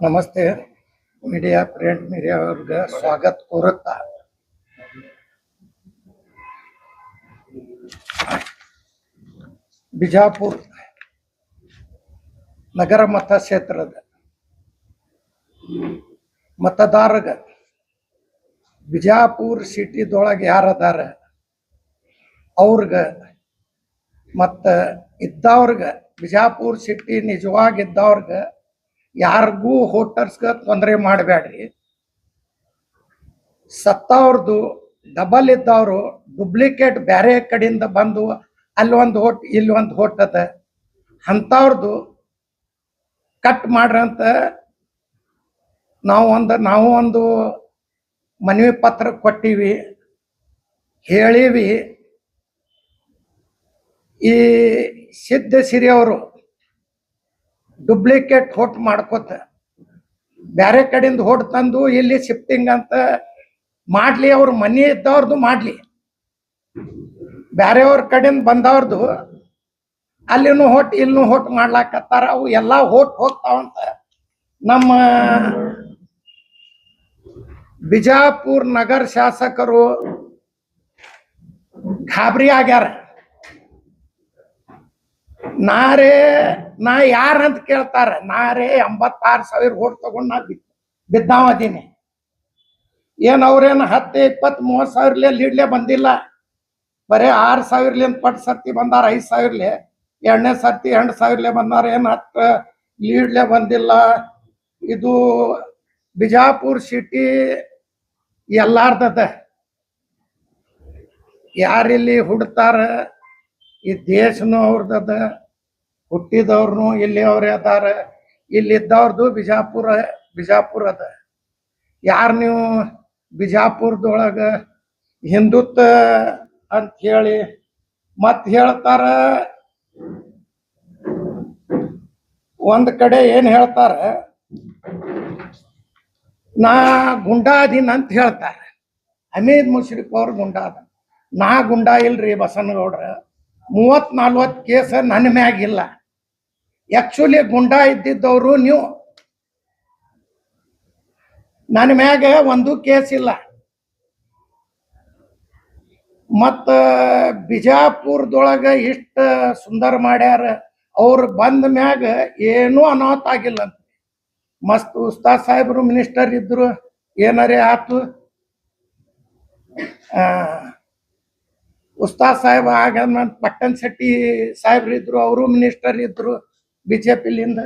ನಮಸ್ತೆ media print media ಅವ್ರಿಗೆ ಸ್ವಾಗತ ಕೋರುತ್ತಾ ಬಿಜಾಪುರ ನಗರ ಮತಕ್ಷೇತ್ರದ ಮತದಾರಗ ಬಿಜಾಪುರ ಸಿಟಿದೊಳಗೆ ಯಾರದಾರ ಅವ್ರಗ ಮತ್ತು ಇದ್ದವ್ರಗ ಬಿಜಾಪುರ ಸಿಟಿ ನಿಜವಾಗಿದ್ದವ್ರಗ ಯಾರಿಗೂ ವೋಟರ್ಸ್ಗೆ ತೊಂದರೆ ಮಾಡಬೇಡ್ರಿ. ಸತ್ತವ್ರದ್ದು ಡಬಲ್ ಇದ್ದವರು ಡುಪ್ಲಿಕೇಟ್ ಬೇರೆ ಕಡೆಯಿಂದ ಬಂದು ಅಲ್ಲೊಂದು ಹೋಟ್ ಇಲ್ಲೊಂದು ಹೋಟ್ ಅದ ಅಂಥವ್ರದ್ದು ಕಟ್ ಮಾಡ್ರಂತ ನಾವು ಒಂದು ಮನವಿ ಪತ್ರ ಕೊಟ್ಟಿವಿ, ಹೇಳಿವಿ. ಈ ಸಿದ್ಧಸಿರಿ ಅವರು ಡುಪ್ಲಿಕೇಟ್ ಹೋಟ್ ಮಾಡ್ಕೋತ ಬೇರೆ ಕಡೆಯಿಂದ ಹೋಟ್ ತಂದು ಇಲ್ಲಿ ಶಿಫ್ಟಿಂಗ್ ಅಂತ ಮಾಡ್ಲಿ, ಅವ್ರ ಮನೆ ಇದ್ದವ್ರದ್ದು ಮಾಡ್ಲಿ, ಬೇರೆಯವ್ರ ಕಡೆಯಿಂದ ಬಂದವ್ರದ್ದು ಅಲ್ಲಿನೂ ಹೋಟ್ ಇಲ್ಲೂ ಹೋಟ್ ಮಾಡ್ಲಾಕತ್ತಾರ. ಅವು ಎಲ್ಲ ಹೋಟ್ ಹೋಗ್ತಾವಂತ ನಮ್ಮ ಬಿಜಾಪುರ ನಗರ ಶಾಸಕರು ಗಾಬರಿ ಆಗ್ಯಾರ. ನಾ ಯಾರಂತ ಕೇಳ್ತಾರ. ನಾರೇ 86,000 ಹೋಟ್ ತಗೊಂಡು ನಾ ಬಿದ್ದಾವದೀನಿ. ಏನ್ ಅವ್ರೇನು 10, 20, 30 ಸಾವಿರಲೇ ಲೀಡ್ಲೆ ಬಂದಿಲ್ಲ. ಬರೇ 6,000 ಪಟ್ಟು ಸರ್ತಿ ಬಂದಾರ. 5,000 ಎರಡನೇ ಸರ್ತಿ 2,000 ಬಂದಾರ. ಏನು 10 ಲೀಡ್ಲೆ ಬಂದಿಲ್ಲ. ಇದು ಬಿಜಾಪುರ ಸಿಟಿ ಎಲ್ಲಾರ್ದದ. ಯಾರಿಲ್ಲಿ ಹುಡ್ತಾರ ಈ ದೇಶನೂ ಅವ್ರದದ, ಹುಟ್ಟಿದವ್ರನು ಇಲ್ಲಿ ಅವ್ರೇ ಅದಾರ. ಇಲ್ಲಿದ್ದವ್ರದ್ದು ಬಿಜಾಪುರ ಅದ. ಯಾರು ನೀವು ಬಿಜಾಪುರದೊಳಗ ಹಿಂದುತ್ವ ಅಂತ ಹೇಳಿ ಮತ್ ಹೇಳ್ತಾರ. ಒಂದ್ ಕಡೆ ಏನ್ ಹೇಳ್ತಾರ, ನಾ ಗುಂಡಾ ಅದೀನ್ ಅಂತ ಹೇಳ್ತಾರ. ಹಮೀದ್ ಮುಷ್ರಿಫ್ ಅವ್ರ ಗುಂಡಾ ಅದ. ನಾ ಗುಂಡಾ ಇಲ್ರಿ ಬಸನಗೌಡ್ರ. 30-40 ಕೇಸ್ ನನ್ನ ಮ್ಯಾಗಿಲ್ಲ. ಆಕ್ಚುಲಿ ಗುಂಡಾ ಇದ್ದಿದ್ದವರು ನೀವು. ನನ್ನ ಮ್ಯಾಗ ಒಂದು ಕೇಸ್ ಇಲ್ಲ. ಮತ್ತ ಬಿಜಾಪುರದೊಳಗ ಇಷ್ಟ ಸುಂದರ ಮಾಡ್ಯಾರ. ಅವ್ರು ಬಂದ ಮ್ಯಾಗ ಏನೂ ಅನಾಹುತ ಆಗಿಲ್ಲ ಅಂತ. ಮಸ್ತ್ ಉಸ್ತಾದ್ ಸಾಹೇಬ್ರು ಮಿನಿಸ್ಟರ್ ಇದ್ರು, ಏನರೇ ಆತು. ಉಸ್ತಾದ್ ಸಾಹೇಬ್ ಆಗ ಪಟ್ಟಣ್ ಶೆಟ್ಟಿ ಸಾಹೇಬ್ರು ಇದ್ರು, ಅವರು ಮಿನಿಸ್ಟರ್ ಇದ್ರು ಬಿಜೆಪಿಲಿಂದ.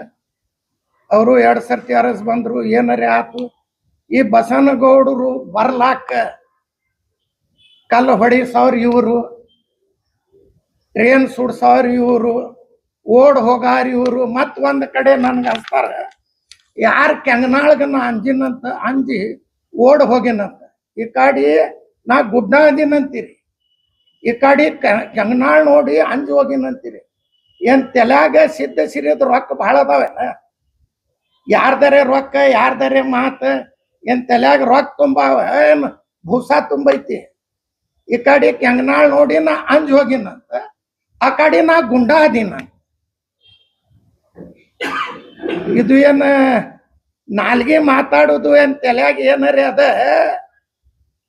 ಅವರು 2 ಸರ್ತಿ ಅರಸ್ ಬಂದ್ರು, ಏನರೇ ಆತು. ಈ ಬಸನಗೌಡರು ಬರ್ಲಾಕ ಕಲ್ಲು ಹೊಡಿಸವ್ರು ಇವರು, ಟ್ರೇನ್ ಸುಡ್ಸವ್ರು ಇವರು, ಓಡ್ ಹೋಗಾರ ಇವರು. ಮತ್ ಒಂದ್ ಕಡೆ ನನ್ಗೆ ಅನ್ಸ್ತಾರ, ಯಾರು ಕೆಂಗನಾಳ್ಗ ನಾ ಅಂಜಿನಂತ ಅಂಜಿ ಓಡ್ ಹೋಗಿನಂತ. ಈ ಕಡೆ ನಾ ಗುಡ್ಡ ಅಂದಿನಂತೀರಿ, ಈ ಕಡೆ ಕೆಂಗನಾಳ್ ನೋಡಿ ಅಂಜಿ ಹೋಗಿನಂತೀರಿ. ಏನ್ ತಲ್ಯಾಗ ಸಿದ್ಧಸಿರಿದ ರೊಕ್ಕ ಭಾಳ ಅದಾವೇನ? ಯಾರ್ದಾರೆ ರೊಕ್ಕ, ಯಾರ್ದಾರೆ ಮಾತ? ಏನ್ ತಲ್ಯಾಗ ರೊಕ್ಕ ತುಂಬಾವ, ಏನ್ ಭೂಸಾ ತುಂಬೈತಿ? ಈ ಕಡೆ ಕೆಂಗನಾಳ್ ನೋಡಿ ನಾ ಅಂಜಿ ಹೋಗಿನಂತ, ಆ ಕಡೆ ನಾ ಗುಂಡಾ ಅದೀನ. ಇದು ಏನ ನಾಲ್ಗೆ ಮಾತಾಡೋದು? ಏನ್ ತಲ್ಯಾಗ ಏನರೇ ಅದ?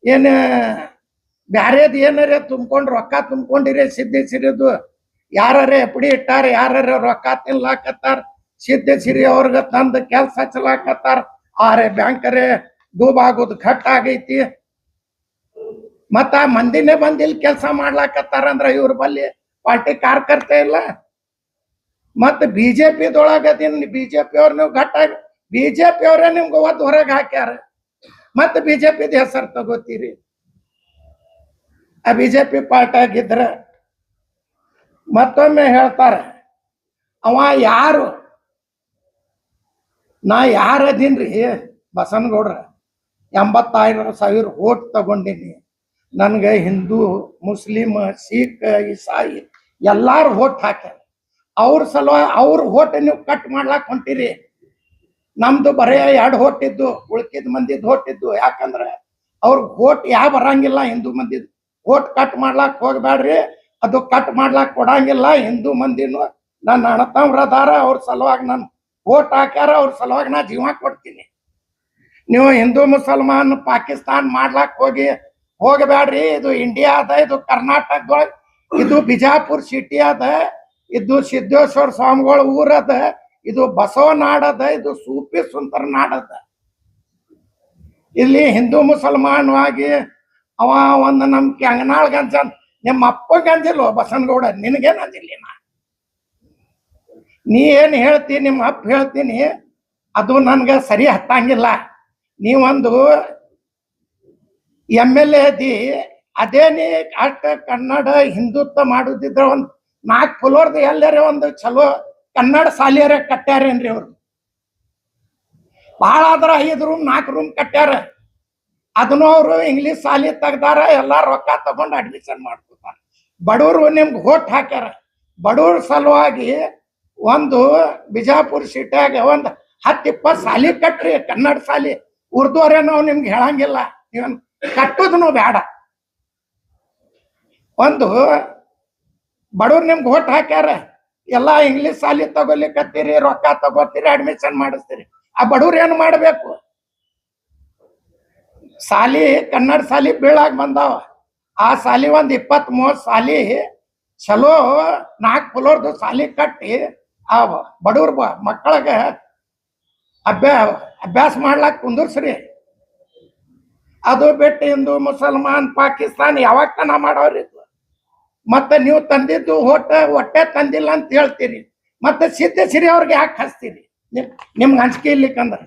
ಏನ ಬ್ಯಾರೇದ್ ಏನರೇ ತುಂಬ್ಕೊಂಡು ರೊಕ್ಕ ತುಂಬ್ಕೊಂಡಿರಿ? ಸಿದ್ಧಸಿರಿದು ಯಾರೇ ಎಪ್ಪಡಿ ಇಟ್ಟಾರ, ಯಾರೇ ರೊಕ್ಕ ತಿನ್ಲಾಕತ್ತಾರ, ಸಿದ್ಧಸಿರಿ ಅವ್ರಿಗೆ ತಂದ ಕೆಲ್ಸ ಹಚ್ಚಲಾಕತ್ತಾರ. ಆರೆ ಬ್ಯಾಂಕರೇ ಡೂಬಾಗೋದು ಘಟ್ ಆಗೈತಿ. ಮತ್ತ ಮಂದಿನೇ ಬಂದು ಇಲ್ಲಿ ಕೆಲಸ ಮಾಡ್ಲಾಕತ್ತಾರ ಅಂದ್ರ ಇವ್ರ ಬಲ್ಲಿ ಪಾರ್ಟಿ ಕಾರ್ಯಕರ್ತೆ ಇಲ್ಲ. ಮತ್ತ ಬಿಜೆಪಿದೊಳಗದಿನ್ ಬಿಜೆಪಿ ಅವ್ರ ನೀವು ಘಟ್ಟಾಗಿ ಬಿಜೆಪಿ ಅವರೇ ನಿಮ್ಗೆ ಒದ್ದು ಹೊರಗೆ ಹಾಕ್ಯಾರ. ಮತ್ತ ಬಿಜೆಪಿದ ಹೆಸರು ತಗೋತೀರಿ. ಆ ಬಿಜೆಪಿ ಪಾರ್ಟಿ ಆಗಿದ್ರ ಮತ್ತೊಮ್ಮೆ ಹೇಳ್ತಾರ, ಅವ ಯಾರು? ನಾ ಯಾರದೀನ್ರಿ ಬಸನಗೌಡ್ರ? 85,000 ವೋಟ್ ತಗೊಂಡಿನಿ. ನನ್ಗೆ ಹಿಂದೂ, ಮುಸ್ಲಿಂ, ಸಿಖ್, ಇಸಾಯಿ ಎಲ್ಲಾರು ವೋಟ್ ಹಾಕ್ಯಾರ. ಅವ್ರ ಸಲುವಾಗಿ ಅವ್ರ ವೋಟ್ ನೀವು ಕಟ್ ಮಾಡ್ಲಾಕ್ ಹೊಂಟಿರಿ. ನಮ್ದು ಬರೇ 2 ವೋಟ್ ಇದ್ದು, ಉಳ್ಕಿದ ಮಂದಿದ್ ವೋಟ್ ಇದ್ದು. ಯಾಕಂದ್ರೆ ಅವ್ರಿಗೆ ವೋಟ್ ಯಾವ ಬರಂಗಿಲ್ಲ. ಹಿಂದೂ ಮಂದಿದ್ ವೋಟ್ ಕಟ್ ಮಾಡ್ಲಾಕ್ ಹೋಗ್ಬೇಡ್ರಿ. ಅದು ಕಟ್ ಮಾಡ್ಲಾಕ್ ಕೊಡಂಗಿಲ್ಲ. ಹಿಂದೂ ಮಂದಿನೂ ನನ್ನ ಅಣ್ಣತಮ್ರದಾರ. ಅವ್ರ ಸಲುವಾಗಿ ನಾನು ಓಟ್ ಹಾಕ್ಯಾರ, ಅವ್ರ ಸಲುವಾಗಿ ನಾ ಜೀವ ಕೊಡ್ತೀನಿ. ನೀವು ಹಿಂದೂ ಮುಸಲ್ಮಾನ್ ಪಾಕಿಸ್ತಾನ್ ಮಾಡ್ಲಾಕ್ ಹೋಗಬೇಡ್ರಿ. ಇದು ಇಂಡಿಯಾ ಅದ, ಇದು ಕರ್ನಾಟಕದೊಳಗೆ, ಇದು ಬಿಜಾಪುರ್ ಸಿಟಿ ಅದ, ಇದು ಸಿದ್ದೇಶ್ವರ ಸ್ವಾಮಿಗಳ ಊರದ, ಇದು ಬಸವ ನಾಡದ, ಇದು ಸೂಫಿ ಸುಂದರ ನಾಡದ. ಇಲ್ಲಿ ಹಿಂದೂ ಮುಸಲ್ಮಾನವಾಗಿ ಅವ ಒಂದು ನಮ್ಗೆ ಅಂಗನಾಳ್ ಗಂಜ, ನಿಮ್ಮ ಅಪ್ಪ ಗಂಜಿಲ್ವ ಬಸನಗೌಡ, ನಿನಗೇನ್ ಅಂಜಿಲ್ಲ. ನೀ ಏನ್ ಹೇಳ್ತಿ, ನಿಮ್ಮ ಅಪ್ಪ ಹೇಳ್ತೀನಿ, ಅದು ನನ್ಗ ಸರಿ ಹತ್ತಂಗಿಲ್ಲ. ನೀವೊಂದು MLA ಅದಿ, ಅದೇ ನೀ ಅಷ್ಟ ಕನ್ನಡ ಹಿಂದುತ್ವ ಮಾಡುದಿದ್ರ ಒಂದ್ 4 ಫ್ಲೋರ್ದ ಎಲ್ಲರ ಒಂದು ಚಲೋ ಕನ್ನಡ ಶಾಲೆಯರ ಕಟ್ಟ್ಯಾರೇನ್ರಿ ಅವ್ರು. ಭಾಳ ಆದ್ರ 5 ರೂಮ್ 4 ರೂಮ್ ಕಟ್ಟ್ಯಾರ. ಅದನ್ನು ಅವರು ಇಂಗ್ಲಿಷ್ ಶಾಲೆ ತೆಗ್ದಾರ, ಎಲ್ಲಾ ರೊಕ್ಕ ತಗೊಂಡು ಅಡ್ಮಿಷನ್ ಮಾಡ್ಕೊತಾರ. ಬಡವರು ನಿಮ್ಗೆ ಓಟ್ ಹಾಕ್ಯಾರ. ಬಡವ್ರ ಸಲುವಾಗಿ ಒಂದು ಬಿಜಾಪುರ ಸಿಟಿಯಾಗ ಒಂದು 10-20 ಶಾಲೆ ಕಟ್ರಿ, ಕನ್ನಡ ಶಾಲೆ. ಉರ್ದುವರೇ ನಾವು ನಿಮ್ಗೆ ಹೇಳಂಗಿಲ್ಲ, ನೀವನ್ ಕಟ್ಟುದನು ಬೇಡ. ಒಂದು ಬಡವ್ರು ನಿಮ್ಗೆ ಓಟ್ ಹಾಕ್ಯಾರ, ಎಲ್ಲಾ ಇಂಗ್ಲಿಷ್ ಶಾಲೆ ತಗೊಲಿಕತ್ತೀರಿ, ರೊಕ್ಕ ತಗೋತೀರಿ, ಅಡ್ಮಿಷನ್ ಮಾಡಿಸ್ತೀರಿ. ಆ ಬಡವ್ರು ಏನು ಮಾಡ್ಬೇಕು? ಶಾಲಿ ಕನ್ನಡ ಶಾಲಿ ಬೀಳಾಗ ಬಂದಾವ. ಆ ಶಾಲಿ ಒಂದ್ 20-30 ಶಾಲಿ ಚಲೋ 4 ಫ್ಲೋರ್ದು ಶಾಲಿ ಕಟ್ಟಿ ಆ ಬಡವ್ರ ಮಕ್ಕಳಗ ಅಭ್ಯಾಸ ಮಾಡ್ಲಾಕ್ ಕುಂದರ್ಸ್ರಿ. ಅದು ಬಿಟ್ಟು ಹಿಂದೂ ಮುಸಲ್ಮಾನ್ ಪಾಕಿಸ್ತಾನ ಯಾವಾಗ ತನ ಮಾಡೋರಿ. ಮತ್ತೆ ನೀವು ತಂದಿದ್ದು ಹೊಟ್ಟೆ ತಂದಿಲ್ಲ ಅಂತ ಹೇಳ್ತೀರಿ, ಮತ್ತೆ ಸಿದ್ದೇಶ್ವರಿ ಅವ್ರಿಗೆ ಯಾಕೆ ಹಚ್ತೀರಿ? ನಿಮ್ಗೆ ಹಂಚಿಕೆ ಇರ್ಲಿಕ್ಕಂದ್ರೆ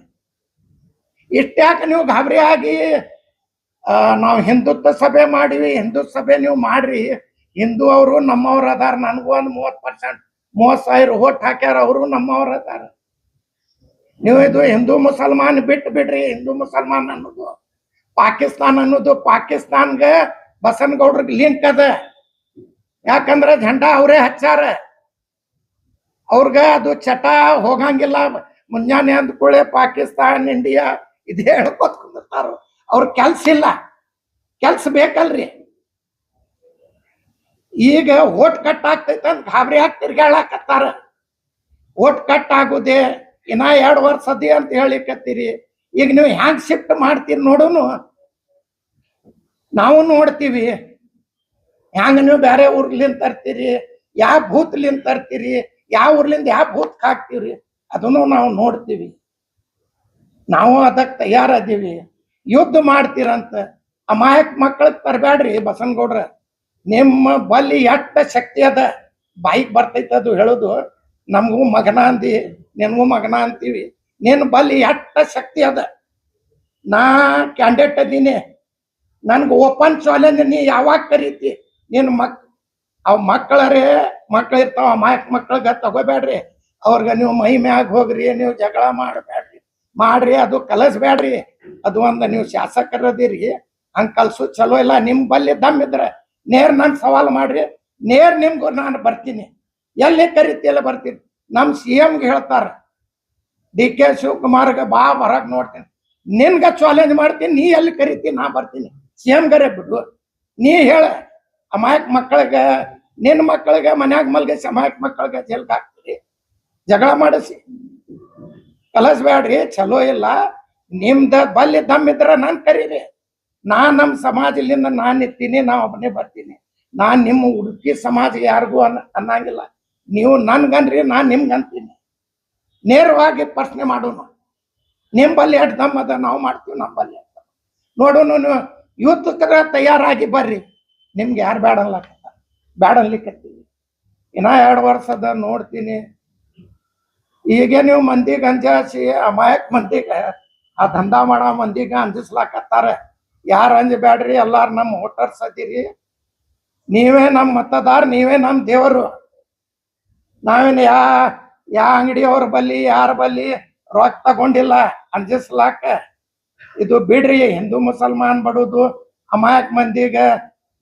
ಇಷ್ಟ್ಯಾಕೆ ನೀವು ಗಾಬರಿ ಆಗಿ ನಾವು ಹಿಂದುತ್ವ ಸಭೆ ಮಾಡಿವಿ, ಹಿಂದೂ ಸಭೆ ನೀವು ಮಾಡ್ರಿ. ಹಿಂದೂ ಅವರು ನಮ್ಮವ್ರ ಅದಾರ. ನನಗೂ ಒಂದು 30% 30,000 ಓಟ್ ಹಾಕ್ಯಾರ, ಅವರು ನಮ್ಮವ್ರ ಅದಾರ. ನೀವು ಇದು ಹಿಂದೂ ಮುಸಲ್ಮಾನ್ ಬಿಟ್ಟು ಬಿಡ್ರಿ. ಹಿಂದೂ ಮುಸಲ್ಮಾನ್ ಅನ್ನೋದು ಪಾಕಿಸ್ತಾನ್ ಅನ್ನೋದು, ಪಾಕಿಸ್ತಾನ್ಗೆ ಬಸನಗೌಡ್ರಿಗೆ ಲಿಂಕ್ ಅದ. ಯಾಕಂದ್ರೆ ಝಂಡಾ ಅವರೇ ಹಚ್ಚಾರ. ಅವ್ರಗ ಅದು ಚಟ ಹೋಗಂಗಿಲ್ಲ. ಮುಂಜಾನೆ ಅಂದ್ಕೊಳ್ಳೆ ಪಾಕಿಸ್ತಾನ್ ಇಂಡಿಯಾ ಇದೇ ಹೇಳ್ಕೊತ ಕುಂದಿರ್ತಾರ. ಅವ್ರ ಕೆಲ್ಸ ಇಲ್ಲ, ಕೆಲ್ಸ ಬೇಕಲ್ರಿ. ಈಗ ಓಟ್ ಕಟ್ ಆಗ್ತೈತೆ ಅಂತ ಗಾಬರಿ ಆಗಿ ತಿರ್ಗಾಳಕತ್ತಾರ. ಓಟ್ ಕಟ್ ಆಗುದೇ ಇನ್ನ 2 ವರ್ಷ ಅದಿ ಅಂತ ಹೇಳಿಕತ್ತೀರಿ. ಈಗ ನೀವು ಹ್ಯಾಂಗ್ ಶಿಫ್ಟ್ ಮಾಡ್ತೀರಿ ನೋಡುನು, ನಾವು ನೋಡ್ತೀವಿ. ಹ್ಯಾಂಗ ನೀವು ಬೇರೆ ಊರ್ಲಿಂದ ತರ್ತೀರಿ, ಯಾವ ಬೂತ್ಲಿಂದ ತರ್ತೀರಿ, ಯಾವ ಊರ್ಲಿಂದ ಯಾವ ಬೂತ್ ಹಾಕ್ತೀವ್ರಿ, ಅದನ್ನು ನಾವು ನೋಡ್ತೀವಿ. ನಾವು ಅದಕ್ಕೆ ತಯಾರದೀವಿ. ಯುದ್ಧ ಮಾಡ್ತೀರಂತ ಅಮಾಯಕ ಮಕ್ಕಳಿಗೆ ತರಬೇಡ್ರಿ ಬಸನಗೌಡ್ರ. ನಿಮ್ಮ ಬಲ್ಲಿ ಎಷ್ಟ ಶಕ್ತಿ ಅದ ಬಾಯಿಗೆ ಬರ್ತೈತೆ ಅದು ಹೇಳುದು. ನಮಗೂ ಮಗನ ಅಂದಿ, ನಿನ್ಗೂ ಮಗನ ಅಂತೀವಿ. ನಿನ್ನ ಬಲ್ಲಿ ಎಷ್ಟ ಶಕ್ತಿ ಅದ. ನಾ ಕ್ಯಾಂಡಿಡೇಟ್ ಅದೀನಿ, ನನ್ಗೆ ಓಪನ್ ಚಾಲೆಂಜ್. ನೀ ಯಾವಾಗ ಕರೀತಿ? ನಿನ್ನ ಅವ್ ಮಕ್ಕಳು ಇರ್ತಾವ, ಅಮಾಯಕ ಮಕ್ಕಳಿಗೆ ತಗೋಬೇಡ್ರಿ. ಅವ್ರಿಗೆ ನೀವು ಮೈ ಮ್ಯಾಗ ಹೋಗ್ರಿ, ನೀವು ಜಗಳ ಮಾಡಬೇಡ್ರಿ, ಮಾಡ್ರಿ, ಅದು ಕಲಿಸ್ಬೇಡ್ರಿ. ಅದು ಒಂದು ನೀವು ಶಾಸಕರದಿರಿ, ಹಂಗೆ ಕಲ್ಸು ಚಲೋ ಇಲ್ಲ. ನಿಮ್ ಬಲ್ಲಿ ದಮ್ ಇದ್ರೆ ನೇರ್ ನನ್ ಸವಾಲ್ ಮಾಡ್ರಿ, ನೇರ್ ನಿಮ್ಗೂ ನಾನು ಬರ್ತೀನಿ. ಎಲ್ಲಿ ಕರಿತಿ ಎಲ್ಲ ಬರ್ತೀನಿ. ನಮ್ CMಗೆ ಹೇಳ್ತಾರ, DK ಶಿವಕುಮಾರ್ಗೆ ಬಾ ಹೊರಗೆ ನೋಡ್ತೀನಿ, ನಿನ್ಗ ಚಾಲೆಂಜ್ ಮಾಡ್ತೀನಿ, ನೀ ಎಲ್ಲಿ ಕರಿತಿ ನಾ ಬರ್ತೀನಿ. CM ಗರೆ ಬಿಡು, ನೀ ಹೇಳ. ಅಮಾಯಕ ಮಕ್ಕಳಿಗೆ, ನಿನ್ನ ಮಕ್ಕಳಿಗೆ ಮನ್ಯಾಗ ಮಲ್ಗಿಸಿ ಅಮಾಯಕ ಮಕ್ಕಳಿಗೆ ಜೈಲ್ಗೆ ಹಾಕ್ತೀರಿ, ಜಗಳ ಮಾಡಿಸಿ. ಕಲಿಸ್ಬೇಡ್ರಿ, ಚಲೋ ಇಲ್ಲ. ನಿಮ್ದ ಬಲ್ಲಿ ದಮ್ ಇದ್ರ ನಾನ್ ಕರೀರಿ. ನಮ್ಮ ಸಮಾಜದಿಂದ ನಾನು ಇರ್ತೀನಿ, ನಾ ಒಬ್ಬನೇ ಬರ್ತೀನಿ. ನಾನ್ ನಿಮ್ಮ ಉಡುಪಿ ಸಮಾಜ ಯಾರಿಗೂ ಅನ್ನಂಗಿಲ್ಲ. ನೀವು ನನ್ಗನ್ರಿ, ನಾನ್ ನಿಮ್ಗಂತೀನಿ. ನೇರವಾಗಿ ಪ್ರಶ್ನೆ ಮಾಡೋಣ. ನಿಂಬಲ್ಲಿ ಎಷ್ಟು ದಮ್ ಅದ, ನಾವು ಮಾಡ್ತೀವಿ ನಮ್ಮಲ್ಲಿ ಅಂತ ನೋಡೋಣ. ನೀವು ಯುದ್ಧಕ್ಕೆ ತಯಾರಾಗಿ ಬರ್ರಿ. ನಿಮ್ಗೆ ಯಾರು ಬೇಡನ್ಲಿಕ್ಕತ್ತೀವಿ. ಇನ್ನ 2 ವರ್ಷದ ನೋಡ್ತೀನಿ. ಈಗ ನೀವು ಮಂದಿಗೆ ಅಂಜಾಸಿ, ಅಮಾಯಕ ಮಂದಿಗೆ, ಆ ದಂಧ ಮಾಡೋ ಮಂದಿಗೆ ಅಂಜಿಸ್ಲಾಕತ್ತಾರ. ಯಾರು ಅಂಜಬೇಡ್ರಿ, ಎಲ್ಲಾರು ನಮ್ಮ ವೋಟರ್ಸ್ ಅದೀರಿ. ನೀವೇ ನಮ್ಮ ಮತದಾರ, ನೀವೇ ನಮ್ಮ ದೇವರು. ನಾವೇನು ಯಾ ಅಂಗಡಿಯವ್ರ ಬಲ್ಲಿ ಯಾರ ಬಲ್ಲಿ ರೊಕ್ಕ ತಗೊಂಡಿಲ್ಲ ಅಂಜಿಸ್ಲಾಕ. ಇದು ಬಿಡ್ರಿ. ಹಿಂದೂ ಮುಸಲ್ಮಾನ್ ಬಡುದು, ಅಮಾಯಕ ಮಂದಿಗೆ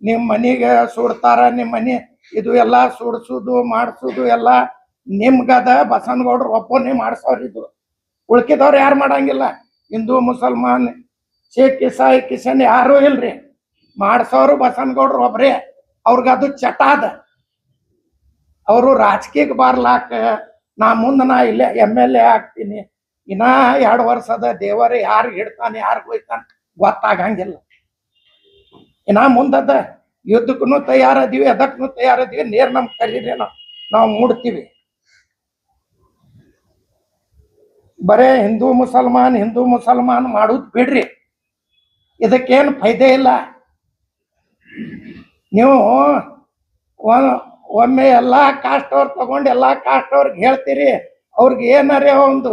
ನಿಮ್ಮ ಮನಿಗೆ ಸುಡ್ತಾರ. ನಿಮ್ಮ ಮನಿ ಇದು ಎಲ್ಲ ಸುಡ್ಸುದು ಮಾಡಿಸುದು ಎಲ್ಲ ನಿಮ್ಗದ. ಬಸನಗೌಡ್ರು ಒಬ್ಬನೇ ಮಾಡಿಸೋರಿದ್ದು, ಉಳ್ಕಿದವ್ರು ಯಾರು ಮಾಡಂಗಿಲ್ಲ. ಹಿಂದೂ ಮುಸಲ್ಮಾನ್ ಶೇಖ್ ಇಸಾಯಿ ಕಿಶನ್ ಯಾರು ಇಲ್ರಿ. ಮಾಡಿಸೋರು ಬಸನಗೌಡ್ರು ಒಬ್ರೇ. ಅವ್ರಿಗದು ಚಟ ಅದ. ಅವರು ರಾಜಕೀಯಕ್ಕೆ ಬರ್ಲಾಕ ನಾ ಮುಂದೆ ನಾ ಇಲ್ಲೇ MLA ಆಗ್ತೀನಿ, ಇನ್ನ 2 ವರ್ಷ ಅದ, ದೇವರ ಯಾರಿಗೆ ಹಿಡ್ತಾನೆ ಯಾರಿಗೆ ಹೋಯ್ತಾನೆ ಗೊತ್ತಾಗಂಗಿಲ್ಲ. ಇನ್ನ ಮುಂದದ ಯುದ್ಧಕ್ಕೂ ತಯಾರದೀವಿ, ಅದಕ್ಕೂ ತಯಾರದೀವಿ. ನೇರ್ ನಮ್ ಕರೀರಿ ನಾವು ಮೂಡ್ತೀವಿ. ಬರೇ ಹಿಂದೂ ಮುಸಲ್ಮಾನ್ ಮಾಡುದ್ ಬಿಡ್ರಿ, ಇದಕ್ಕೇನು ಫೈದೆ ಇಲ್ಲ. ನೀವು ಒಮ್ಮೆ ಎಲ್ಲಾ ಕಾಸ್ಟ್ ಅವ್ರು ತಗೊಂಡು ಎಲ್ಲಾ ಕಾಸ್ಟ್ ಅವ್ರಿಗೆ ಹೇಳ್ತೀರಿ, ಅವ್ರಿಗೆ ಏನಾರೇ ಒಂದು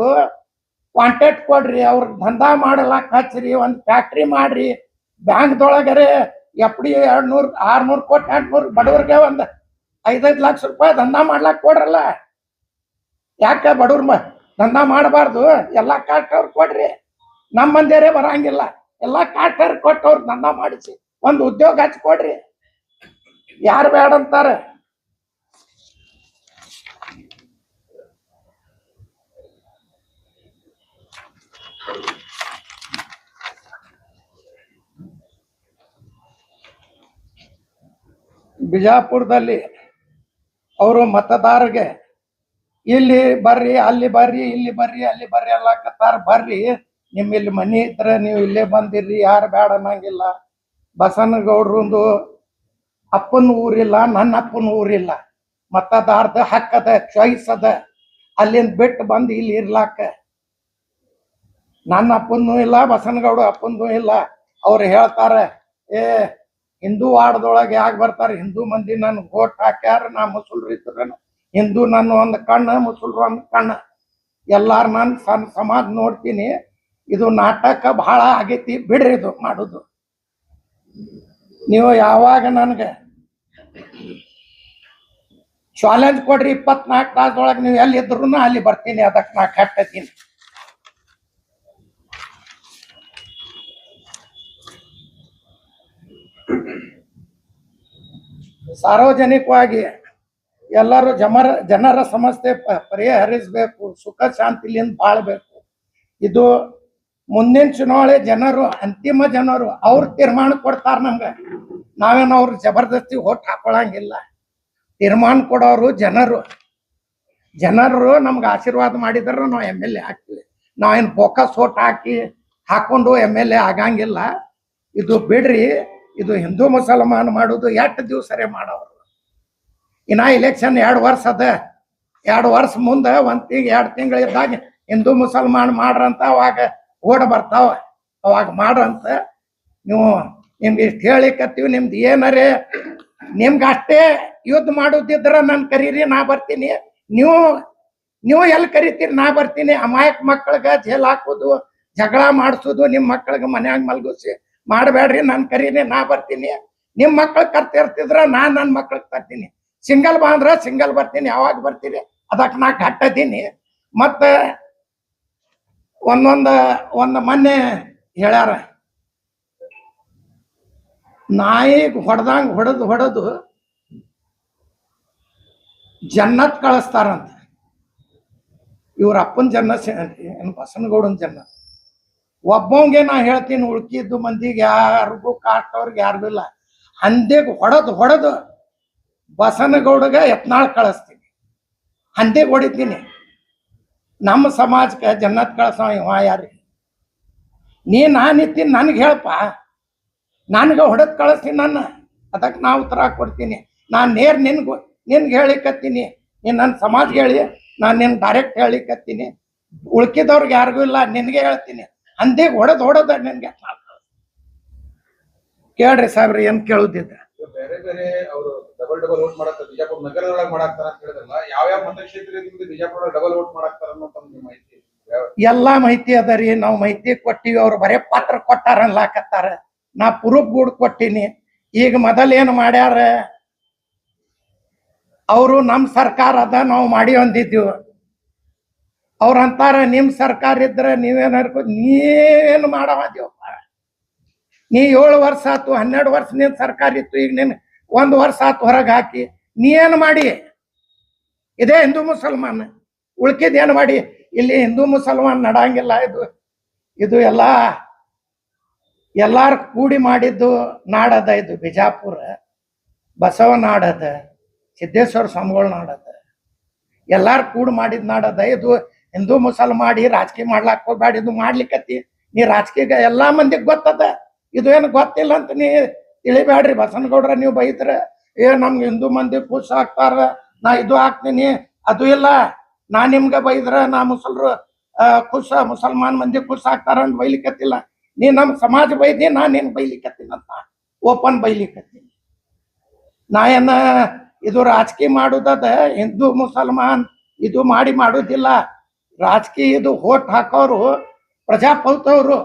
ಕಾಂಟ್ಯಾಕ್ಟ್ ಕೊಡ್ರಿ, ಅವ್ರಿಗೆ ದಂಧಾ ಮಾಡಲಾಕ ಹಚ್ಚ್ರಿ, ಒಂದು ಫ್ಯಾಕ್ಟ್ರಿ ಮಾಡ್ರಿ, ಬ್ಯಾಂಕ್ದೊಳಗರೆ FD 200 600 ಕೋಟಿ 800 ಬಡವ್ರಿಗೆ ಒಂದು 5-5 ಲಕ್ಷ ರೂಪಾಯಿ ದಂಧಾ ಮಾಡ್ಲಾಕ್ ಕೊಡ್ರಲ್ಲ. ಯಾಕ ಬಡವ್ರ ದಂಧಾ ಮಾಡಬಾರ್ದು? ಎಲ್ಲಾ ಕಾಸ್ಟ್ ಅವ್ರು ಕೊಡ್ರಿ. ನಮ್ಮ ಮಂದಿಯರೇ ಬರಂಗಿಲ್ಲ, ಎಲ್ಲಾ ಕಾಸ್ಟ್ ಅವ್ರು ಕೊಟ್ಟು ಅವ್ರ ದಂಧಾ ಮಾಡಿಸಿ ಒಂದು ಉದ್ಯೋಗ ಹಚ್ಕೊಡ್ರಿ. ಯಾರು ಬೇಡ ಅಂತಾರೆ? ಬಿಜಾಪುರದಲ್ಲಿ ಅವರು ಮತದಾರರಿಗೆ ಇಲ್ಲಿ ಬರ್ರಿ, ಅಲ್ಲಿ ಬರ್ರಿ, ಇಲ್ಲಿ ಬರ್ರಿ, ಅಲ್ಲಿ ಬರ್ರಿ ಅಲ್ಲಕತ್ತಾರ. ಬರ್ರಿ, ನಿಮ್ ಇಲ್ಲಿ ಮನಿ ಇದ್ರೆ ನೀವು ಇಲ್ಲೇ ಬಂದಿರ್ರಿ, ಯಾರು ಬೇಡ ಅನ್ನಂಗಿಲ್ಲ. ಬಸನಗೌಡ್ರಂದು ಅಪ್ಪನ ಊರಿಲ್ಲ, ನನ್ನ ಅಪ್ಪನ ಊರಿಲ್ಲ. ಮತದಾರದ ಹಕ್ಕದ, ಚಾಯ್ಸ್ ಅದ. ಅಲ್ಲಿಂದ ಬಿಟ್ಟು ಬಂದು ಇಲ್ಲಿ ಇರ್ಲಾಕ ನನ್ನ ಅಪ್ಪನೂ ಇಲ್ಲ, ಬಸನಗೌಡ ಅಪ್ಪಂದು ಇಲ್ಲ. ಅವ್ರು ಹೇಳ್ತಾರ, ಹಿಂದೂ ವಾರ್ಡ್ದೊಳಗೆ ಯಾಕೆ ಬರ್ತಾರೆ? ಹಿಂದೂ ಮಂದಿ ನನ್ ಓಟ್ ಹಾಕ್ಯಾರ, ನಾ ಮುಸಲ್ರು ಇದ್ರ ಹಿಂದೂ ನನ್ನ ಒಂದು ಕಣ್ಣು, ಮುಸಲ್ರು ಒಂದು ಕಣ್ಣು. ಎಲ್ಲಾರು ನಾನು ಸಮಾಜ ನೋಡ್ತೀನಿ. ಇದು ನಾಟಕ ಬಹಳ ಆಗೈತಿ, ಬಿಡ್ರಿ ಇದು ಮಾಡುದು. ನೀವು ಯಾವಾಗ ನನ್ಗೆ ಚಾಲೆಂಜ್ ಕೊಡ್ರಿ, 24 ತಾಸದೊಳಗೆ ನೀವು ಎಲ್ಲಿ ಇದ್ರು ಅಲ್ಲಿ ಬರ್ತೀನಿ, ಅದಕ್ಕೆ ನಾ ಕಟ್ಟತೀನಿ. ಸಾರ್ವಜನಿಕವಾಗಿ ಎಲ್ಲರೂ ಜನರ ಸಮಸ್ಯೆ ಪರಿಹರಿಸಬೇಕು, ಸುಖ ಶಾಂತಿಲಿಂದ ಬಾಳ್ಬೇಕು. ಇದು ಮುಂದಿನ ಚುನಾವಣೆ ಜನರು, ಅಂತಿಮ ಜನರು ಅವ್ರು ತೀರ್ಮಾನ ಕೊಡ್ತಾರ ನಮ್ಗೆ. ನಾವೇನು ಅವ್ರು ಜಬರ್ದಸ್ತಿ ಓಟ್ ಹಾಕೊಳಂಗಿಲ್ಲ. ತೀರ್ಮಾನ ಕೊಡೋರು ಜನರು ನಮ್ಗೆ ಆಶೀರ್ವಾದ ಮಾಡಿದ್ರೆ ನಾವು MLA ಹಾಕ್ತೀವಿ. ನಾವೇನು ಫೋಕಸ್ ಓಟ್ ಹಾಕೊಂಡು MLA ಆಗಂಗಿಲ್ಲ. ಇದು ಬಿಡ್ರಿ. ಇದು ಹಿಂದೂ ಮುಸಲ್ಮಾನ್ ಮಾಡೋದು ಎಷ್ಟು ದಿವಸರೇ ಮಾಡೋರು. ಇನ್ನ ಇಲೆಕ್ಷನ್ 2 ವರ್ಷ ಅದ. 2 ವರ್ಷ ಮುಂದೆ 2 ತಿಂಗಳು ಇದ್ದಾಗ ಹಿಂದೂ ಮುಸಲ್ಮಾನ್ ಮಾಡ್ರಂತ ಅವಾಗ ಓಡ್ ಬರ್ತಾವ, ಅವಾಗ ಮಾಡ್ರಂತ. ನೀವು ನಿಮ್ಗೆ ಇಷ್ಟು ಹೇಳಿಕತ್ತೀವಿ, ನಿಮ್ದು ಏನಾರೇ ನಿಮ್ಗೆ ಅಷ್ಟೇ ಯುದ್ಧ ಮಾಡೋದಿದ್ರ ನನ್ ಕರೀರಿ, ನಾ ಬರ್ತೀನಿ. ನೀವು ಎಲ್ಲಿ ಕರಿತೀರಿ, ನಾ ಬರ್ತೀನಿ. ಅಮಾಯಕ ಮಕ್ಕಳಿಗೆ ಜೈಲ್ ಹಾಕೋದು, ಜಗಳ ಮಾಡಿಸೋದು, ನಿಮ್ಮ ಮಕ್ಕಳಿಗೆ ಮನ್ಯಾಗ ಮಲ್ಗಿಸಿ ಮಾಡಬೇಡ್ರಿ. ನನ್ ಕರೀರಿ, ನಾ ಬರ್ತೀನಿ. ನಿಮ್ ಮಕ್ಳಿಗೆ ಕರ್ತಿರ್ತಿದ್ರ ನಾನ್ ನನ್ನ ಮಕ್ಳಿಗೆ ತರ್ತೀನಿ. ಸಿಂಗಲ್ ಬಾ ಅಂದ್ರ ಸಿಂಗಲ್ ಬರ್ತೀನಿ. ಯಾವಾಗ ಬರ್ತೀರಿ ಅದಕ್ಕೆ ನಾ ಕಟ್ಟತೀನಿ. ಮತ್ತ ಒಂದು ಮೊನ್ನೆ ಹೇಳ್ಯಾರ, ನಾಯಿಗೆ ಹೊಡೆದಂಗ ಹೊಡೆದು ಜನ್ನತ್ ಕಳಿಸ್ತಾರಂತ. ಇವ್ರ ಅಪ್ಪನ ಜನ್ನತ್ ಏನು ಬಸನಗೌಡನ ಜನ್ನತ್. ಒಬ್ಬಂಗೆ ನಾ ಹೇಳ್ತೀನಿ, ಉಳ್ಕಿದ್ದು ಮಂದಿಗೆ ಯಾರಿಗೂ ಕಾಸ್ಟ್ ಅವ್ರಿಗೆ ಯಾರಿಗೂ ಇಲ್ಲ. ಹಂದಿಗೆ ಹೊಡೆದು ಬಸನಗೌಡಗ ಯತ್ನಾಳ್ ಕಳಿಸ್ತೀನಿ, ಹಂದಿಗೆ ಹೊಡಿತೀನಿ. ನಮ್ಮ ಸಮಾಜಕ್ಕೆ ಜನ್ನತ್ ಕಳ್ಸವ ಇವ ಯಾರಿ? ನಾನಿತ್ತೀನಿ, ನನ್ಗೆ ಹೇಳಪ್ಪ, ನನ್ಗೆ ಹೊಡೆದ್ ಕಳಿಸ್ತೀನಿ ನನ್ನ. ಅದಕ್ಕೆ ನಾ ಉತ್ತರ ಕೊಡ್ತೀನಿ. ನಾನು ನಿನ್ಗೆ ಹೇಳಿಕತ್ತೀನಿ, ನೀನು ನನ್ನ ಸಮಾಜಕ್ಕೆ ಹೇಳಿ, ನಾನು ನಿನ್ ಡೈರೆಕ್ಟ್ ಹೇಳಿಕತ್ತೀನಿ. ಉಳ್ಕಿದವ್ರಿಗೆ ಯಾರಿಗೂ ಇಲ್ಲ, ನಿನ್ಗೆ ಹೇಳ್ತೀನಿ. ಹಂದಿಗೆ ಹೊಡೆದ ನಿನ್ಗೆ ಕೇಳ್ರಿ ಸಾಹೇಬ್ರಿ, ಏನ್ ಕೇಳುದಿದ್ದ? ಬೇರೆ ಬೇರೆ ಅವರು ಡಬಲ್ ವೋಟ್ ಮಾಡಾಕ್ತಾರೆ, ಬಿಜಾಪುರ ನಗರದೊಳಗೆ ಮಾಡಾಕ್ತಾರ ಅಂತ ಹೇಳಿದ್ರಲ್ಲ, ಯಾವ ಮತಕ್ಷೇತ್ರದಿಂದ ಬಿಜಾಪುರ ಡಬಲ್ ವೋಟ್ ಮಾಡಾಕ್ತಾರ ಅನ್ನೋ ಮಾಹಿತಿ? ಎಲ್ಲಾ ಮಾಹಿತಿ ಅದ ರೀ. ನಾವು ಮಾಹಿತಿ ಕೊಟ್ಟಿವಿ, ಅವ್ರು ಬರೇ ಪತ್ರ ಕೊಟ್ಟಾರ ಅನ್ಲಾಕತ್ತಾರ. ನಾ ಪ್ರೂಫ್ ಗೂಡ್ ಕೊಟ್ಟಿನಿ. ಈಗ ಮೊದಲ್ ಏನ್ ಮಾಡ್ಯಾರ ಅವರು, ನಮ್ ಸರ್ಕಾರ ಅದ, ನಾವು ಮಾಡಿ ಅಂದಿದ್ದೀವಿ. ಅವ್ರಂತಾರ ನಿಮ್ ಸರ್ಕಾರ ಇದ್ರೆ ನೀವೇನು ಮಾಡವಪ್ಪ, ನೀ 7 ವರ್ಷ ಆತು, 12 ವರ್ಷ ನಿನ್ ಸರ್ಕಾರ ಇತ್ತು, ಈಗ ನೀನ್ 1 ವರ್ಷ ಆತು ಹೊರಗೆ ಹಾಕಿ, ನೀ ಏನು ಮಾಡಿ? ಇದೇ ಹಿಂದೂ ಮುಸಲ್ಮಾನ್, ಉಳ್ಕಿದ್ ಏನು ಮಾಡಿ? ಇಲ್ಲಿ ಹಿಂದೂ ಮುಸಲ್ಮಾನ್ ನಡಂಗಿಲ್ಲ. ಇದು ಎಲ್ಲಾರು ಕೂಡಿ ಮಾಡಿದ್ದು ನಾಡದ. ಇದು ಬಿಜಾಪುರ ಬಸವ ನಾಡದ, ಸಿದ್ದೇಶ್ವರ ಸ್ವಾಮಿಗಳ ನಾಡದ. ಎಲ್ಲಾರು ಕೂಡ್ ಮಾಡಿದ್ ನಾಡದ ಇದು. ಹಿಂದೂ ಮುಸಲ್ ಮಾಡಿ ರಾಜಕೀಯ ಮಾಡ್ಲಾಕ್ ಹೋಗ್ಬೇಡ, ಇದು ಮಾಡ್ಲಿಕ್ಕತ್ತಿ ನೀ ರಾಜಕೀಯ ಎಲ್ಲಾ ಮಂದಿಗ್ ಗೊತ್ತದ, ಇದು ಏನು ಗೊತ್ತಿಲ್ಲ ಅಂತ ನೀ ತಿಳಿಬ್ಯಾಡ್ರಿ. ಬಸನಗೌಡ್ರ ನೀವು ಬೈದ್ರ ನಮ್ಗೆ ಹಿಂದೂ ಮಂದಿ ಖುಷ್ ಆಗ್ತಾರ, ನಾ ಇದು ಹಾಕ್ತೀನಿ ಅದು ಇಲ್ಲ. ನಾ ನಿಮ್ಗೆ ಬೈದ್ರ ನಾ ಮುಸಲ್ರು ಮುಸಲ್ಮಾನ್ ಮಂದಿ ಖುಷ್ ಆಗ್ತಾರ ಅಂತ ಬೈಲಿಕ್ಕತ್ತಿಲ್ಲ. ನೀ ನಮ್ ಸಮಾಜ ಬೈದಿ, ನಾ ನಿನ್ ಬೈಲಿಕ್ಕತ್ತೀನಿ ಅಂತ ಓಪನ್ ಬೈಲಿಕ್ಕತ್ತೀನಿ. ನಾ ಏನ ಇದು ರಾಜಕೀಯ ಮಾಡುದದ, ಹಿಂದೂ ಮುಸಲ್ಮಾನ್ ಇದು ಮಾಡಿ ಮಾಡುದಿಲ್ಲ. ರಾಜಕೀಯ ಇದು ಹೋಟ್ ಹಾಕೋರು ಪ್ರಜಾಪ್ರಭುತ್ವರು,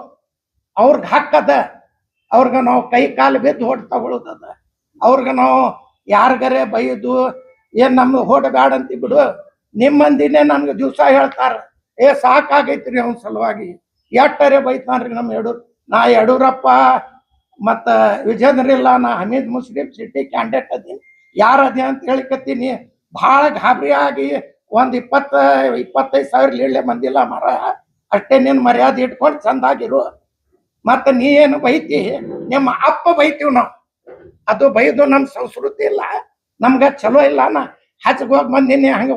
ಅವ್ರಿಗೆ ಹಾಕದ, ಅವ್ರಿಗೆ ನಾವು ಕೈ ಕಾಲು ಬಿದ್ದು ಓಟ್ ತಗೊಳ್ಳೋದದ. ಅವ್ರಿಗೆ ನಾವು ಯಾರಿಗರೆ ಬೈದು ಏನ್ ನಮ್ಗೆ ಓಟ್ ಬ್ಯಾಡ ಅಂತ ಬಿಡು. ನಿಮ್ಮ ಮಂದಿನೇ ನಮ್ಗೆ ದಿವಸ ಹೇಳ್ತಾರ, ಸಾಕಾಗೈತ್ರಿ ಅವನ ಸಲುವಾಗಿ ಎಟ್ಟರೆ ಬೈತಾನ್ರಿ ನಮ್ಮ ನಾ ಯಡಿಯೂರಪ್ಪ ಮತ್ತ ವಿಜೇಂದ್ರ ಇಲ್ಲ, ನಾ ಹಮೀದ್ ಮುಸ್ಲಿಂ ಸಿಟಿ ಕ್ಯಾಂಡಿಡೇಟ್ ಅದೀನಿ, ಯಾರ ಅದೇ ಅಂತ ಹೇಳಿಕತ್ತೀನಿ. ಭಾಳ ಗಾಬರಿ ಆಗಿ ಒಂದ್ 20-25 ಸಾವಿರ ಲೀಳೆ ಮಂದಿಲ್ಲ ಮರ, ಅಷ್ಟೇ ನಿನ್ ಮರ್ಯಾದೆ ಇಟ್ಕೊಂಡು ಚಂದಾಗಿರು. ಮತ್ತ ನೀ ಏನು ಬೈತಿ, ನಿಮ್ಮ ಅಪ್ಪ ಬೈತೀವ್ ನಾವು, ಅದು ಬೈದು ನಮ್ ಸಂಸ್ಕೃತಿ ಇಲ್ಲ, ನಮ್ಗ ಚಲೋ ಇಲ್ಲ. ನಾ ಹಚ್ಚಗ್ ಹೋಗಿ ಬಂದಿನಿ, ಹಂಗ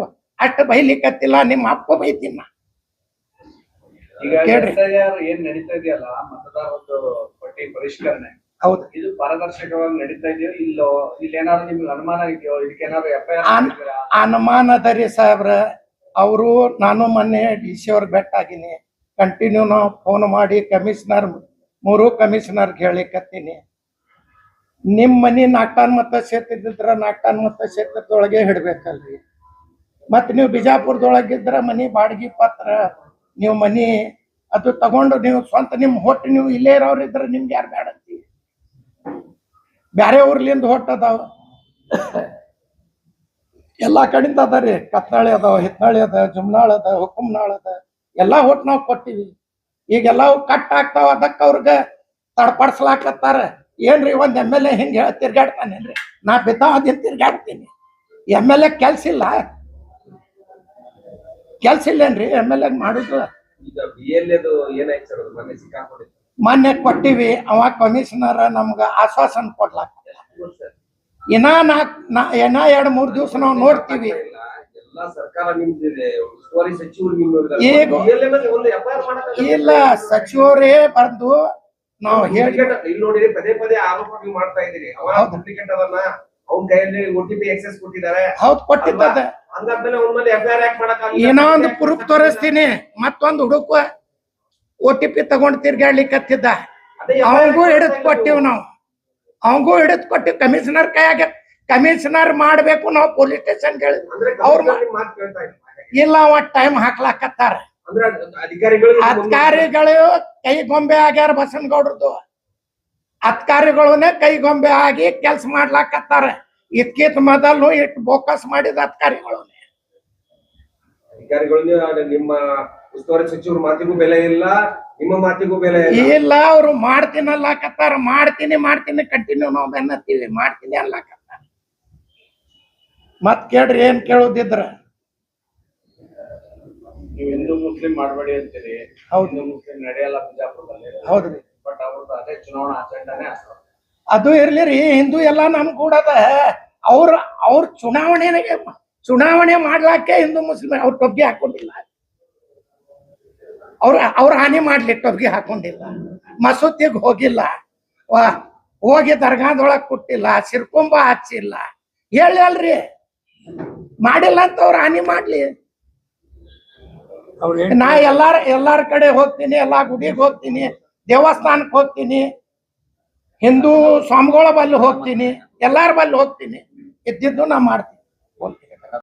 ಅಷ್ಟು ಬೈಲಿಕ್ಕತ್ತಿಲ್ಲ, ನಿಮ್ಮ ಅಪ್ಪ ಬೈತೀನ. ಈಗ ಏನ್ ನಡೀತಾ ಇದೆಯಲ್ಲ ಮತದಾರರದ್ದು ಪಟ್ಟಿ ಪರಿಷ್ಕರಣೆ, ಹೌದು, ಇದು ಪಾರದರ್ಶಕವಾಗಿ ನಡೀತಾ ಇದೆಯೋ ಇಲ್ಲೋ? ಇಲ್ಲೇನಾದ್ರು ನಿಮ್ಗೆ ಅನುಮಾನ ಇದೆಯೋ? ಇದಕ್ಕೇನಾದ್ರು FIR ಅನುಮಾನದರಿ ಸಾಹೇಬ್ರ. ಅವರು ನಾನು ಮೊನ್ನೆ DC ಅವ್ರಿಗೆ ಭೇಟ ಆಗಿನಿ, ಕಂಟಿನ್ಯೂ ನಾವು ಫೋನ್ ಮಾಡಿ ಕಮಿಷನರ್ 3 ಕಮಿಷನರ್ಗೆ ಹೇಳಿಕತ್ತೀನಿ, ನಿಮ್ ಮನಿ 4 ಟನ್ ಮತ ಕ್ಷೇತ್ರದಿದ್ರ 4 ಟನ್ ಮತ ಕ್ಷೇತ್ರದೊಳಗೆ ಹಿಡ್ಬೇಕಲ್ರಿ. ಮತ್ ನೀವು ಬಿಜಾಪುರದೊಳಗಿದ್ರ ಮನಿ ಬಾಡಿಗೆ ಪತ್ರ, ನೀವು ಮನಿ ಅದು ತಗೊಂಡು ನೀವು ಸ್ವಂತ ನಿಮ್ ಹೊಟ್ಟು ನೀವು ಇಲ್ಲೇ ಇರೋರು ಇದ್ರ ನಿಮ್ಗೆ ಯಾರು ಬೇಡ ಅಂತೀವಿ. ಬ್ಯಾರೆ ಊರ್ಲಿಂದ ಹೊಟ್ಟು ಅದಾವ, ಎಲ್ಲಾ ಕಡೆಯಿಂದ ಅದಾರಿ. ಕತ್ನಾಳಿ ಅದಾವ, ಹಿತ್ನಾಳಿ ಅದ, ಜುಮ್ನಾಳ್ ಅದ, ಹುಕುಮ್ನಾಳ್ ಅದ, ಎಲ್ಲಾ ಹೊಟ್ಟು ನಾವು ಕೊಟ್ಟಿವಿ. ಈಗೆಲ್ಲ ಕಟ್ ಆಗ್ತಾವ, ಅದಕ್ಕೆ ಅವ್ರಿಗೆ ತಡಪಡಿಸ್ಲಾಕತ್ತಾರ. ಏನ್ರಿ ಒಂದ್ MLA ಹಿಂಗೆ ತಿರ್ಗಾಡ್ತಾನೇನ್ರಿ? ನಾ ಬಿದ್ದಾವದೇನ್ ತಿರ್ಗಾಡ್ತೀನಿ? MLA ಕೆಲ್ಸ ಇಲ್ಲ, ಕೆಲ್ಸ ಇಲ್ಲೇನ್ರಿ MLA ಮಾಡುದು? ಈಗ BLAದು ಏನಾಯ್ತು ಸರ್, ಮೊನ್ನೆ ಸಿಕ್ಕಾಕೊಂಡಿತ್ತು, ಮೊನ್ನೆ ಕೊಟ್ಟಿವಿ. ಅವ ಕಮಿಷನರ್ ನಮ್ಗ ಆಶ್ವಾಸನೆ ಕೊಡ್ಲಾಕ ಇನ್ನ 2-3 ದಿವಸ ನಾವು ನೋಡ್ತೀವಿ. ಎಲ್ಲಾ ಸರ್ಕಾರ ನಿಮ್ದಿದೆ, ಉಸ್ತುವಾರಿ ಸಚಿವರು ನಿಮ್ದು ಈಗ ಇಲ್ಲ, ಸಚಿವರೇ ಬಂದು ನಾವು ಹೇಳಿ ಇಲ್ಲಿ ನೋಡಿ ಪದೇ ಪದೇ ಆರೋಪಗಳು ಮಾಡ್ತಾ ಇದೀರಿ. ಅವ ಡೂಪ್ಲಿಕೇಟ್ ಅದನ್ನ ಅವನ ಕೈಯಲ್ಲಿ OTP ಎಕ್ಸೆಸ್ ಕೊಟ್ಟಿದ್ದಾರೆ. ಹೌದು, ಕೊಟ್ಟಿದ್ದದ. ಹಂಗಾದ್ಮೇಲೆ ಅವನ ಮೇಲೆ FIR ಯಾಕೆ ಮಾಡಕ್ಕಾಗಲ್ಲ? ಏನೋ ಒಂದು ಪ್ರೂಫ್ ತೋರಿಸ್ತೀನಿ. ಮತ್ತೊಂದು ಹುಡುಕ OTP ತಗೊಂಡ್ ತಿರ್ಗಾಡ್ಲಿಕ್ಕತ್ತಿದ್ದ, ಅವಂಗೂ ಹಿಡಿದ್ ಕೊಟ್ಟಿವ್ ನಾವು, ಅವಂಗೂ ಹಿಡಿದ್ ಕೊಟ್ಟಿವ್. ಕಮಿಷನರ್ ಕೈಯಾಗ ಕಮಿಷನರ್ ಮಾಡ್ಬೇಕು, ನಾವು ಪೊಲೀಸ್ ಸ್ಟೇಷನ್ ಹೇಳಿದ್ವಿ. ಅವ್ರ ಮಾತು ಕೇಳ್ತಾ ಇಲ್ಲ, ಅವ ಟೈಮ್ ಹಾಕ್ಲಾಕತ್ತಾರ. ಅಂದ್ರೆ ಅಧಿಕಾರಿಗಳು ಕೈಗೊಂಬೆ ಆಗ್ಯಾರ. ಬಸನಗೌಡ್ರದ್ದು ಅಧಿಕಾರಿಗಳನ್ನೇ ಕೈಗೊಂಬೆ ಆಗಿ ಕೆಲ್ಸ ಮಾಡ್ಲಾಕತ್ತಾರ. ಇದ್ಕಿತ್ ಮೊದಲು ಇಟ್ಟು ಬೋಕಸ್ ಮಾಡಿದ ಅಧಿಕಾರಿಗಳನ್ನೇ. ನಿಮ್ಮ ಉಸ್ತುವಾರಿ ಸಚಿವರು ಮಾತಿಗೂ ಬೆಲೆ ಇಲ್ಲ, ನಿಮ್ಮ ಮಾತಿಗೂ ಬೆಲೆ ಇಲ್ಲ. ಅವ್ರು ಮಾಡ್ತೀನಿ ಅನ್ಲಾಕತ್ತಾರ, ಮಾಡ್ತೀನಿ ಕಂಟಿನ್ಯೂ ನಾವು ಬೆನ್ನತ್ತೀವಿ, ಮಾಡ್ತೀನಿ ಅನ್ಲಾಕತ್ತಾರ. ಮತ್ ಕೇಳ್ರಿ ಏನ್ ಕೇಳೋದಿದ್ರ? ನೀವು ಹಿಂದೂ ಮುಸ್ಲಿಂ ಮಾಡ್ಬೇಡಿ ಅಂತೀರಿ. ಹೌದು, ಹಿಂದೂ ಮುಸ್ಲಿಂ ನಡೆಯಲ್ಲ ಬಿಜಾಪುರದಲ್ಲಿ. ಹೌದ್ರಿ. ಬಟ್ ಅವ್ರದ್ದು ಅದೇ ಚುನಾವಣಾ ಅಜೆಂಡಾನೇ ಅದು ಇರ್ಲಿ ರೀ, ಹಿಂದೂ ಎಲ್ಲಾ ನಮ್ ಕೂಡದ. ಅವ್ರ ಚುನಾವಣೆ ಮಾಡ್ಲಾಕೆ ಹಿಂದೂ ಮುಸ್ಲಿಂ ಅವ್ರ ಟೊಬ್ಬಿ ಹಾಕೊಂಡಿಲ್ಲ. ಅವ್ರ ಹಾನಿ ಮಾಡ್ಲಿ, ಟೊಬ್ಬಿ ಹಾಕೊಂಡಿಲ್ಲ. ಮಸೂತಿಗೆ ಹೋಗಿಲ್ಲ, ಹೋಗಿ ದರ್ಗಾದೊಳಗ್ ಕೊಟ್ಟಿಲ್ಲ, ಸಿರ್ಕುಂಬ ಹಚ್ಚಿಲ್ಲ. ಹೇಳಿ ಅಲ್ರಿ, ಮಾಡಿಲ್ಲ ಅಂತ ಅವ್ರ ಹಾನಿ ಮಾಡ್ಲಿ. ನಾ ಎಲ್ಲಾರ ಕಡೆ ಹೋಗ್ತೀನಿ, ಎಲ್ಲಾ ಗುಡಿಗೆ ಹೋಗ್ತೀನಿ, ದೇವಸ್ಥಾನಕ್ಕೆ ಹೋಗ್ತೀನಿ, ಹಿಂದೂ ಸ್ವಾಮಿಗಳ ಬಲ್ಲಿ ಹೋಗ್ತೀನಿ, ಎಲ್ಲಾರ ಬಲ್ಲಿ ಹೋಗ್ತೀನಿ. ಇದ್ದಿದ್ದು ನಾ ಮಾಡ್ತೀನಿ.